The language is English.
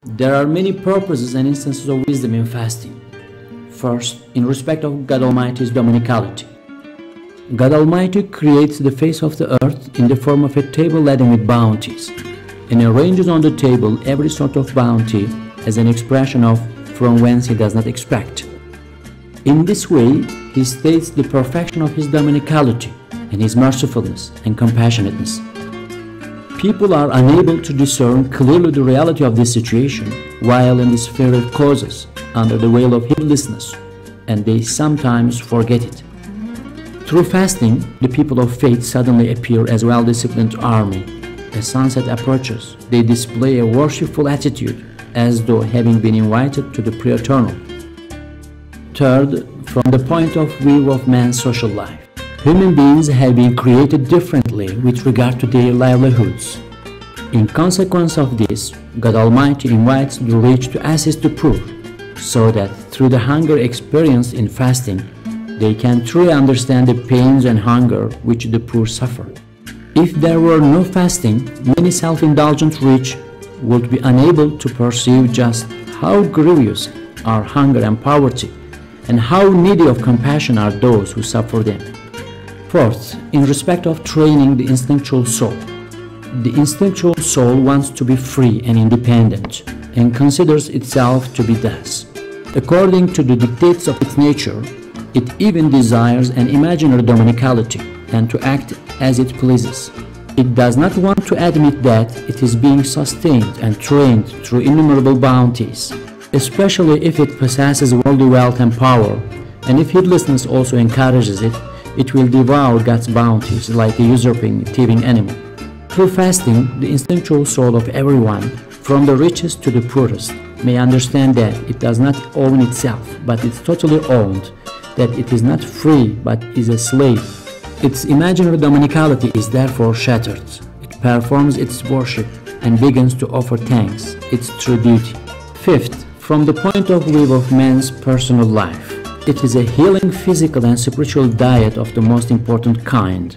There are many purposes and instances of wisdom in fasting. First, in respect of God Almighty's dominicality. God Almighty creates the face of the earth in the form of a table laden with bounties, and arranges on the table every sort of bounty as an expression of from whence he does not expect. In this way, he states the perfection of his dominicality and his mercifulness and compassionateness. People are unable to discern clearly the reality of this situation while in the sphere of causes, under the veil of heedlessness, and they sometimes forget it. Through fasting, the people of faith suddenly appear as a well-disciplined army. As sunset approaches, they display a worshipful attitude as though having been invited to the pre-eternal. Third, from the point of view of man's social life. Human beings have been created differently with regard to their livelihoods. In consequence of this, God Almighty invites the rich to assist the poor, so that through the hunger experienced in fasting, they can truly understand the pains and hunger which the poor suffer. If there were no fasting, many self-indulgent rich would be unable to perceive just how grievous are hunger and poverty, and how needy of compassion are those who suffer them. Fourth, in respect of training the instinctual soul. The instinctual soul wants to be free and independent, and considers itself to be thus. According to the dictates of its nature, it even desires an imaginary dominicality and to act as it pleases. It does not want to admit that it is being sustained and trained through innumerable bounties, especially if it possesses worldly wealth and power, and if heedlessness also encourages it, it will devour God's bounties like a usurping, thieving animal. Through fasting, the instinctual soul of everyone, from the richest to the poorest, may understand that it does not own itself, but is totally owned, that it is not free, but is a slave. Its imaginary dominicality is therefore shattered. It performs its worship and begins to offer thanks, its true duty. Fifth, from the point of view of man's personal life. It is a healing physical and spiritual diet of the most important kind.